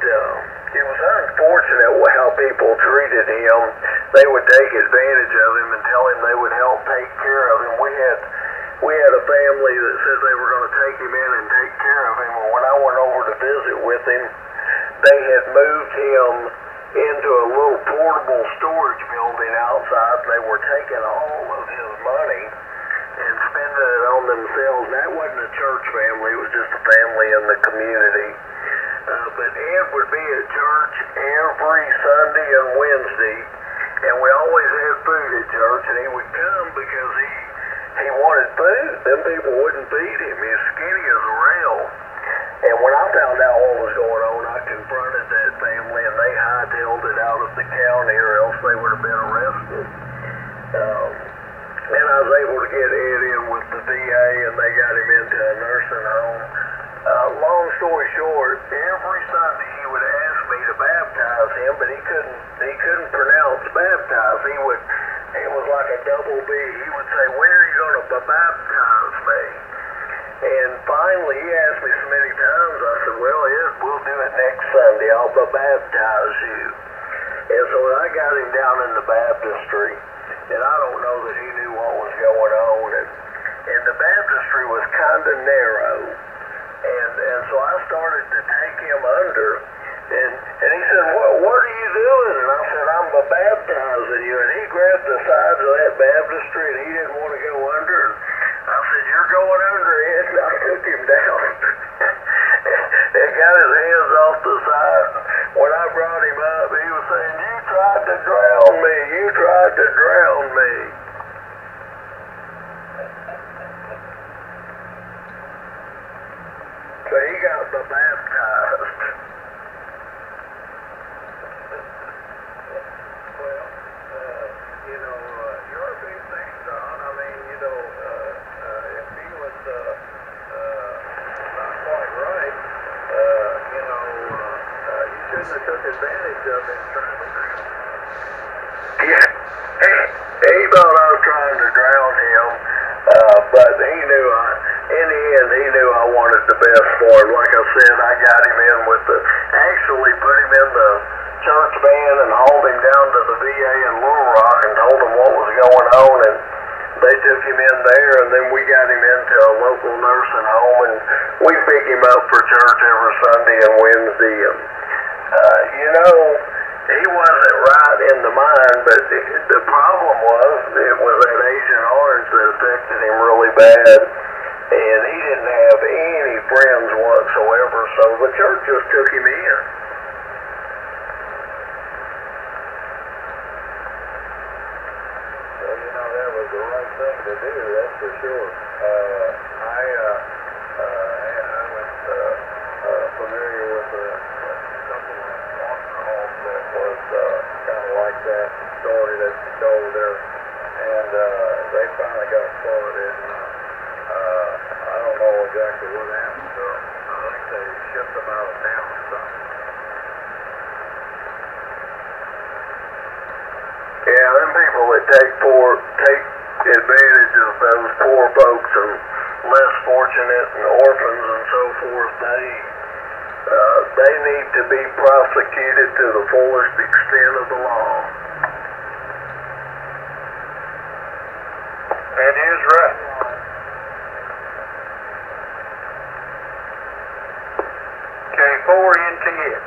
it was unfortunate how people treated him. They would take advantage of him and tell him they would help take care of him. We had a family that said they were going to take him in and take care of him. And when I went over to visit with him, they had moved him into a little portable storage building outside. They were taking all of his money and spending it on themselves. That wasn't a church family, it was just a family in the community. But Ed would be at church every Sunday and Wednesday, and we always had food at church, and he would come because he wanted food. Them people wouldn't feed him. He was skinny as a rail. And when I found out what was going on, I confronted that family, and they hightailed it out of the county, or else they would have been arrested. And I was able to get Ed in with the VA, and they got him into a nursing home. Long story short, every Sunday he would ask me to baptize him, but he couldn't pronounce baptize. It was like a double B. He would say, "When are you going to baptize me?" And finally, he asked me so many times, I said, "Well, Ed, we'll do it next Sunday. I'll baptize you." And so I got him down in the baptistry, and I don't know that he knew what was going on. And the baptistry was kind of narrow. And so I started to take him under, and he said, what are you doing? And I said, I'm baptizing you. And he grabbed the sides of that baptistry, and he didn't want to go under. And I said, you're going under, Ed. And I took him down and got his hands off the side. When I brought him up, he was saying, you tried to drown me. You tried to drown me. So he got baptized. Well, you're a big thing, Don. I mean, if he was not quite right, you shouldn't have took advantage of him trying to drown him. Yeah, he thought I was trying to drown him, but he knew in the end, he knew I wanted the best for him. Like I said, I got him in actually put him in the church van and hauled him down to the VA in Little Rock and told him what was going on, and they took him in there, and then we got him into a local nursing home, and we pick him up for church every Sunday and Wednesday. And, he wasn't right in the mind, but the problem was it was that Agent Orange that affected him really bad. And he didn't have any friends whatsoever, so the church just took him in. Well, that was the right thing to do, that's for sure. I was familiar with a couple of foster homes that was kind of like that story that you told there, and they finally got flooded. I don't know exactly what happened to them. I think they shipped them out of town or something. Yeah, them people that take advantage of those poor folks and less fortunate and orphans and so forth, they need to be prosecuted to the fullest extent of the law. That is right. Okay, 4 into it.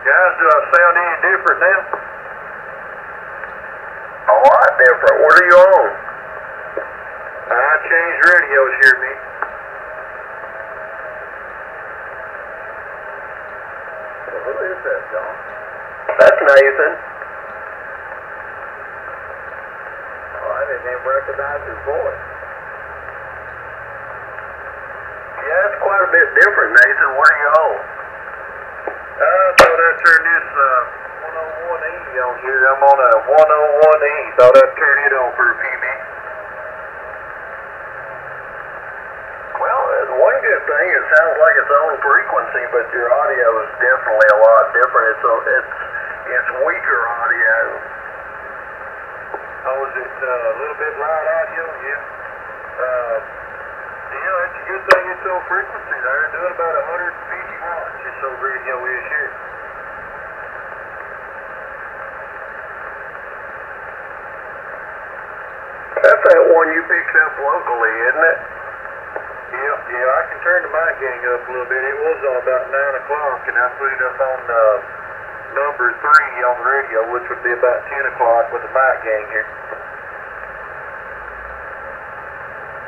Guys, do I sound any different now? A lot different. What are you on? I changed radios here, me. Well, who is that, John? That's Nathan. Oh, I didn't even recognize his voice. Yeah, it's quite a bit different, Nathan. What are you on? I thought I'd turn this 101E on here. I'm on a 101E. Thought I'd turn it on for a few minutes. Well, one good thing, it sounds like its own frequency, but your audio is definitely a lot different. It's weaker audio. Oh, is it a little bit loud audio? Yeah. frequency there, doing about 150 watts, just so radio is here. That's that one you picked up locally, isn't it? Yeah, I can turn the mic gain up a little bit. It was on about 9 o'clock, and I put it up on number 3 on the radio, which would be about 10 o'clock with the mic gain here.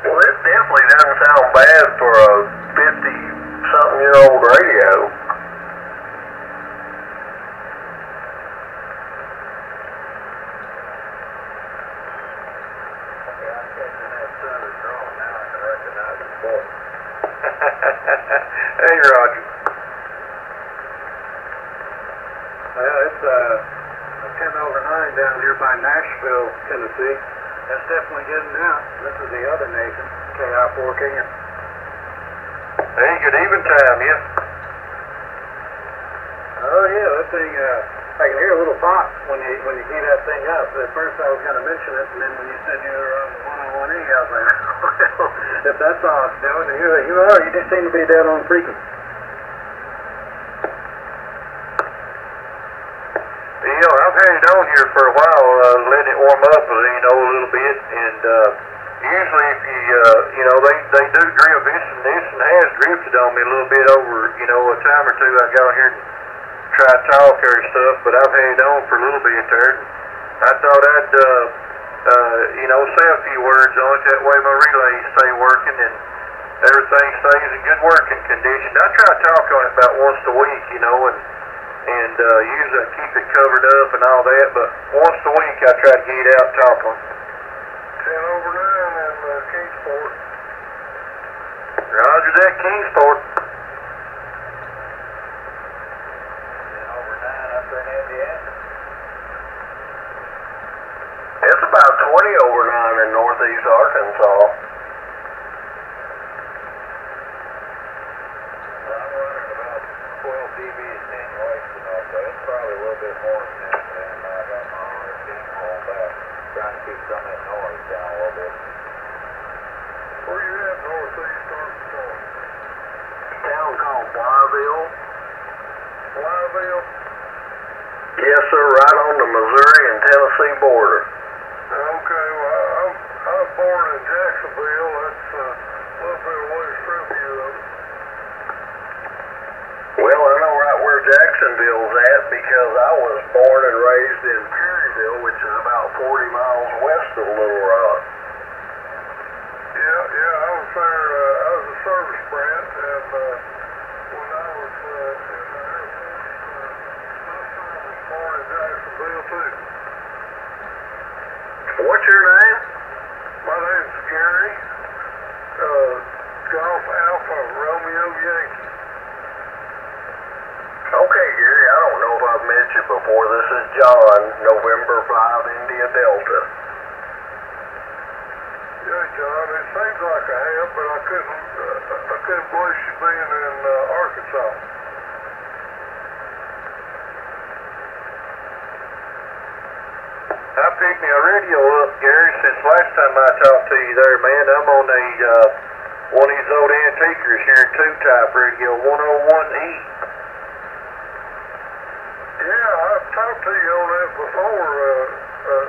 Well, it definitely doesn't sound bad for a 50-something-year-old radio. Hey, Roger. Well, it's 10 over 9 down here by Nashville, Tennessee. That's definitely getting out. This is the other nation, KI4KN. Hey, good even time, yeah? Oh, yeah, that thing, I can hear a little pop when you key that thing up. At first I was going to mention it, and then when you said you were on the 101E, I was like, well, if that's all it's doing, you just seem to be dead on frequency. Yeah, I've had it on here for a while, letting it warm up, a little bit, and usually if they do drift this and has drifted on me a little bit over, a time or two. I got here and try to talk or stuff, but I've had it on for a little bit there. I thought I'd, say a few words on it, that way my relays stay working and everything stays in good working condition. I try to talk on it about once a week, and usually I keep it covered up and all that, but once a week I try to get it out and talk on it. 10 over 9 in Kingsport. Roger that, Kingsport. It's about 20 over 9 in northeast Arkansas. I'm running about 12 dB attenuation also. It's probably a little bit more than that, and I got my RFD on back, trying to keep some of that noise down a little bit. Where you at, northeast Arkansas? A town called Blytheville. Blytheville? Yes, sir, right on the Missouri and Tennessee border. Okay, well, I was born in Jacksonville. That's a little bit away from you, though. Well, I know right where Jacksonville's at because I was born and raised in Perryville, which is about 40 miles west of Little Rock. Yeah, I was there. I was a service brat, and when I was in the Air Force, my son was born in Jacksonville, too. What's your name? My name's Gary. Golf Alpha Romeo Yankee. Okay, Gary, I don't know if I've met you before. This is John, November 5, India Delta. Yeah, John, it seems like I have, but I couldn't place you being in Arkansas. I picked me a radio up, Gary, since last time I talked to you there, man. I'm on one of these old antiquers here, 2-type radio, 101E. Yeah, I've talked to you on that before,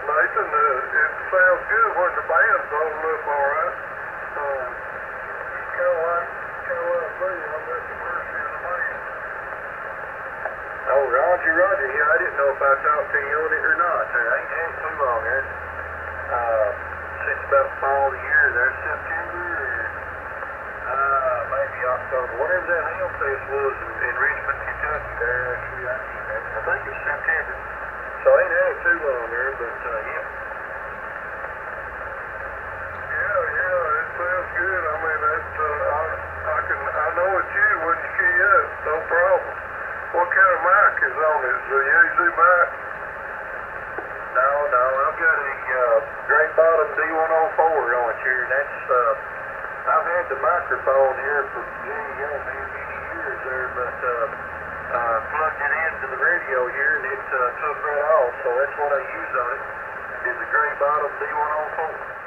Nathan. It sounds good when the band's holding up all right. Kind of like me, I'm at the mercy of the band. Oh, Roger, yeah, I didn't know if I talked to you on it or not. I ain't had it too long there. Since about fall of the year there, September or maybe October, whatever that ham fest was in Richmond, Kentucky there, actually, I think it was September. So I ain't had it too long there, but yeah. Yeah, it sounds good. I mean, I know it's you when you key up, no problem. What kind of mic is on it? Is it a easy mic? No, I've got a Great Bottom D104 on it here. That's, I've had the microphone here for many years there, but plugged it into the radio here and it took right off, so that's what I use on it, is the Great Bottom D104.